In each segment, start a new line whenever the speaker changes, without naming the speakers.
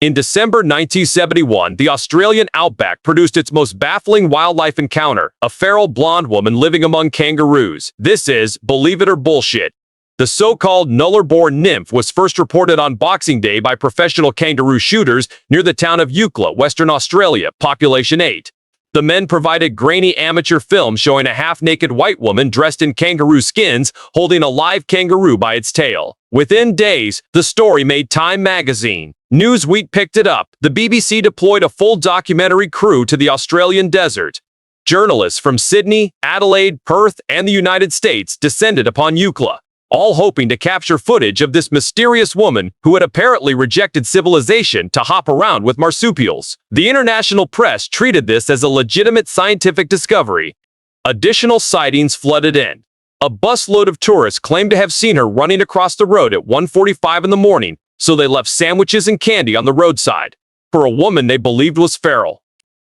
In December 1971, the Australian outback produced its most baffling wildlife encounter, a feral blonde woman living among kangaroos. This is, believe it or bullshit. The so-called Nullarbor nymph was first reported on Boxing Day by professional kangaroo shooters near the town of Eucla, Western Australia, population 8. The men provided grainy amateur film showing a half-naked white woman dressed in kangaroo skins holding a live kangaroo by its tail. Within days, the story made Time magazine. Newsweek picked it up. The BBC deployed a full documentary crew to the Australian desert. Journalists from Sydney, Adelaide, Perth, and the United States descended upon Eucla, all hoping to capture footage of this mysterious woman who had apparently rejected civilization to hop around with marsupials. The international press treated this as a legitimate scientific discovery. Additional sightings flooded in. A busload of tourists claimed to have seen her running across the road at 1:45 in the morning, so they left sandwiches and candy on the roadside. For a woman they believed was feral.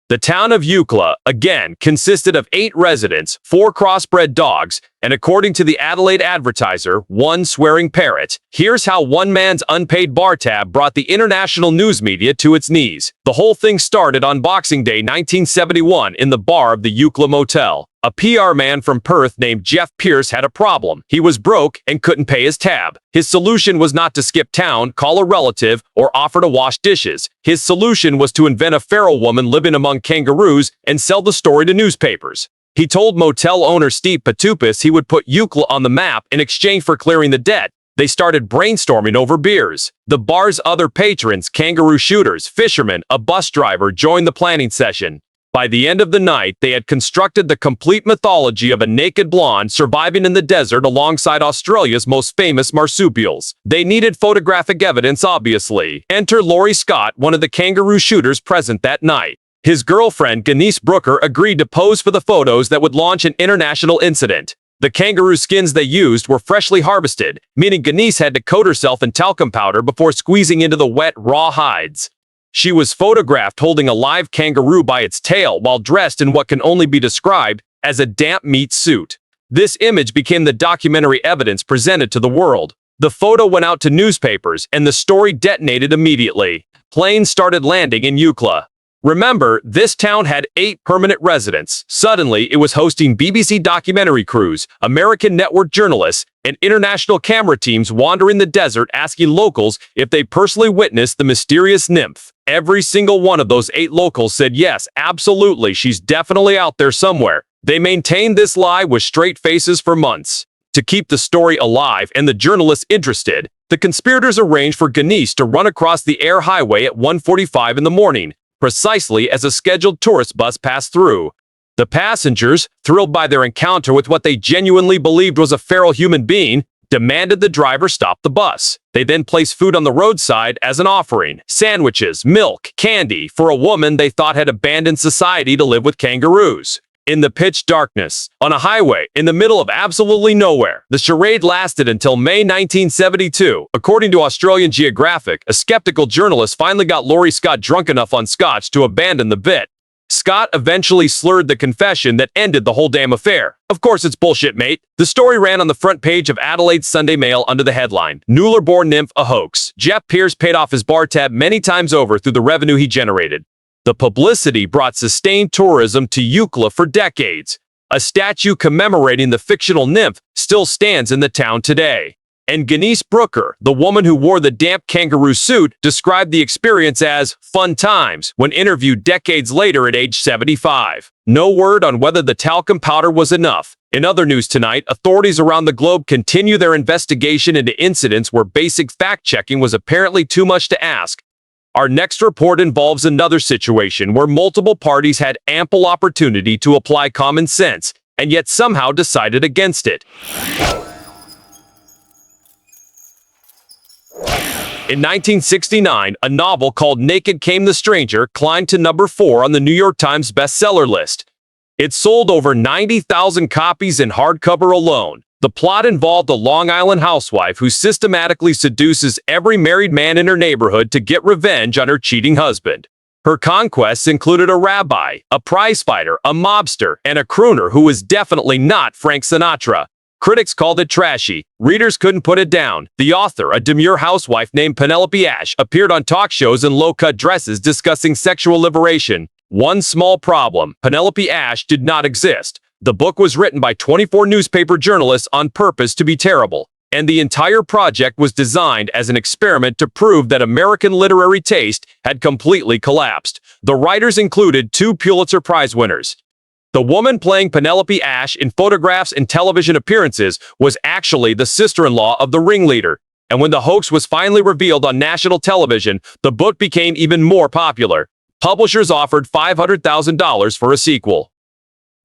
The town of Eucla, again, consisted of 8 residents, 4 crossbred dogs, and according to the Adelaide Advertiser, 1 swearing parrot. Here's how one man's unpaid bar tab brought the international news media to its knees. The whole thing started on Boxing Day 1971 in the bar of the Eucla motel. A PR man from Perth named Geoff Pearce had a problem. He was broke and couldn't pay his tab. His solution was not to skip town, call a relative, or offer to wash dishes. His solution was to invent a feral woman living among kangaroos and sell the story to newspapers. He told motel owner Steve Patupis he would put Eucla on the map in exchange for clearing the debt. They started brainstorming over beers. The bar's other patrons, kangaroo shooters, fishermen, a bus driver, joined the planning session. By the end of the night, they had constructed the complete mythology of a naked blonde surviving in the desert alongside Australia's most famous marsupials. They needed photographic evidence, obviously. Enter Laurie Scott, one of the kangaroo shooters present that night. His girlfriend, Denise Brooker, agreed to pose for the photos that would launch an international incident. The kangaroo skins they used were freshly harvested, meaning Denise had to coat herself in talcum powder before squeezing into the wet, raw hides. She was photographed holding a live kangaroo by its tail while dressed in what can only be described as a damp meat suit. This image became the documentary evidence presented to the world. The photo went out to newspapers, and the story detonated immediately. Planes started landing in Eucla. Remember, this town had 8 permanent residents. Suddenly, it was hosting BBC documentary crews, American network journalists, and international camera teams wandering the desert asking locals if they personally witnessed the mysterious nymph. Every single one of those 8 locals said yes, absolutely, she's definitely out there somewhere. They maintained this lie with straight faces for months. To keep the story alive and the journalists interested, the conspirators arranged for Denise to run across the air highway at 1:45 in the morning, precisely as a scheduled tourist bus passed through. The passengers, thrilled by their encounter with what they genuinely believed was a feral human being, demanded the driver stop the bus. They then placed food on the roadside as an offering: sandwiches, milk, candy, for a woman they thought had abandoned society to live with kangaroos. In the pitch darkness, on a highway, in the middle of absolutely nowhere, the charade lasted until May 1972. According to Australian Geographic, a skeptical journalist finally got Laurie Scott drunk enough on scotch to abandon the bit. Scott eventually slurred the confession that ended the whole damn affair. Of course it's bullshit, mate. The story ran on the front page of Adelaide's Sunday Mail under the headline, "Nullarbor nymph, a hoax." Geoff Pearce paid off his bar tab many times over through the revenue he generated. The publicity brought sustained tourism to Eucla for decades. A statue commemorating the fictional nymph still stands in the town today. And Denise Brooker, the woman who wore the damp kangaroo suit, described the experience as fun times when interviewed decades later at age 75. No word on whether the talcum powder was enough. In other news tonight, authorities around the globe continue their investigation into incidents where basic fact-checking was apparently too much to ask. Our next report involves another situation where multiple parties had ample opportunity to apply common sense, and yet somehow decided against it. In 1969, a novel called Naked Came the Stranger climbed to number 4 on the New York Times bestseller list. It sold over 90,000 copies in hardcover alone. The plot involved a Long Island housewife who systematically seduces every married man in her neighborhood to get revenge on her cheating husband. Her conquests included a rabbi, a prizefighter, a mobster, and a crooner who was definitely not Frank Sinatra. Critics called it trashy. Readers couldn't put it down. The author, a demure housewife named Penelope Ash, appeared on talk shows in low-cut dresses discussing sexual liberation. One small problem: Penelope Ash did not exist. The book was written by 24 newspaper journalists on purpose to be terrible, and the entire project was designed as an experiment to prove that American literary taste had completely collapsed. The writers included 2 Pulitzer Prize winners. The woman playing Penelope Ash in photographs and television appearances was actually the sister-in-law of the ringleader. And when the hoax was finally revealed on national television, the book became even more popular. Publishers offered $500,000 for a sequel.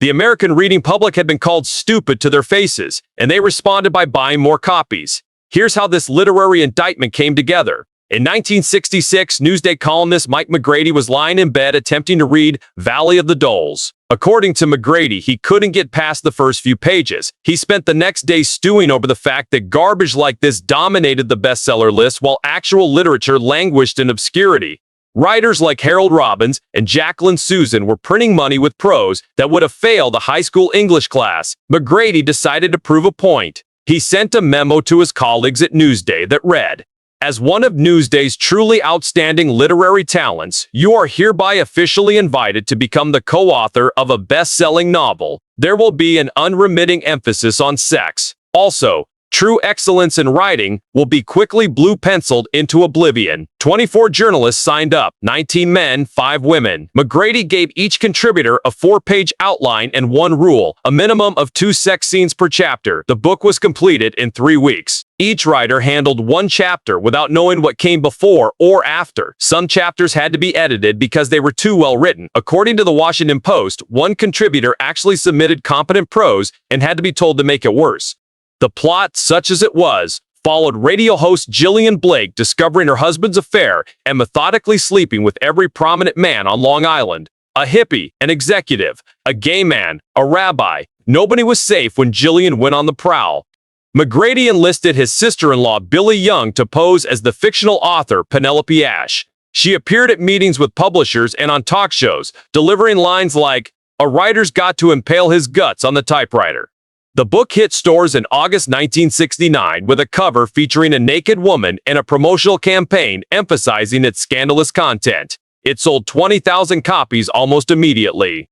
The American reading public had been called stupid to their faces, and they responded by buying more copies. Here's how this literary indictment came together. In 1966, Newsday columnist Mike McGrady was lying in bed attempting to read Valley of the Dolls. According to McGrady, he couldn't get past the first few pages. He spent the next day stewing over the fact that garbage like this dominated the bestseller list while actual literature languished in obscurity. Writers like Harold Robbins and Jacqueline Susan were printing money with prose that would have failed a high school English class. McGrady decided to prove a point. He sent a memo to his colleagues at Newsday that read, "As one of Newsday's truly outstanding literary talents, you are hereby officially invited to become the co-author of a best-selling novel. There will be an unremitting emphasis on sex. Also, true excellence in writing will be quickly blue-penciled into oblivion." 24 journalists signed up, 19 men, 5 women. McGrady gave each contributor a 4-page outline and one rule: a minimum of 2 sex scenes per chapter. The book was completed in 3 weeks. Each writer handled one chapter without knowing what came before or after. Some chapters had to be edited because they were too well written. According to the Washington Post, one contributor actually submitted competent prose and had to be told to make it worse. The plot, such as it was, followed radio host Gillian Blake discovering her husband's affair and methodically sleeping with every prominent man on Long Island. A hippie, an executive, a gay man, a rabbi. Nobody was safe when Gillian went on the prowl. McGrady enlisted his sister-in-law Billy Young to pose as the fictional author Penelope Ash. She appeared at meetings with publishers and on talk shows, delivering lines like, "A writer's got to impale his guts on the typewriter." The book hit stores in August 1969 with a cover featuring a naked woman and a promotional campaign emphasizing its scandalous content. It sold 20,000 copies almost immediately.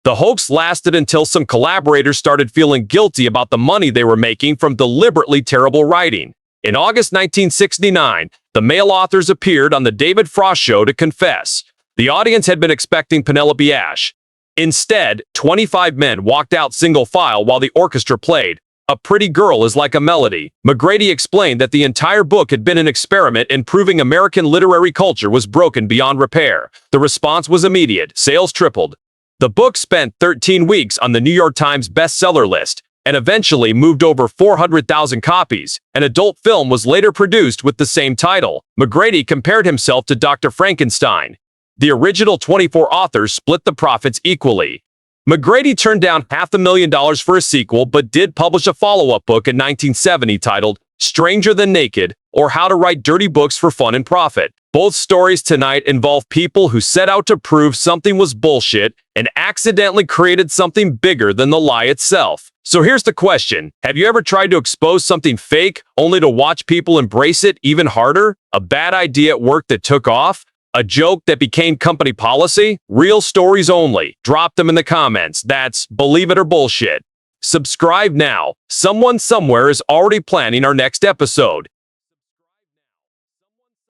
The hoax lasted until some collaborators started feeling guilty about the money they were making from deliberately terrible writing. In August 1969, the male authors appeared on The David Frost Show to confess. The audience had been expecting Penelope Ash. Instead, 25 men walked out single file while the orchestra played "A Pretty Girl is Like a Melody." McGrady explained that the entire book had been an experiment in proving American literary culture was broken beyond repair. The response was immediate. Sales tripled. The book spent 13 weeks on the New York Times bestseller list and eventually moved over 400,000 copies. An adult film was later produced with the same title. McGrady compared himself to Dr. Frankenstein. The original 24 authors split the profits equally. McGrady turned down $500,000 for a sequel, but did publish a follow-up book in 1970 titled Stranger Than Naked, or How to Write Dirty Books for Fun and Profit. Both stories tonight involve people who set out to prove something was bullshit and accidentally created something bigger than the lie itself. So here's the question: have you ever tried to expose something fake only to watch people embrace it even harder? A bad idea at work that took off? A joke that became company policy? Real stories only. Drop them in the comments. That's Believe It or Bullshit. Subscribe now. Someone somewhere is already planning our next episode.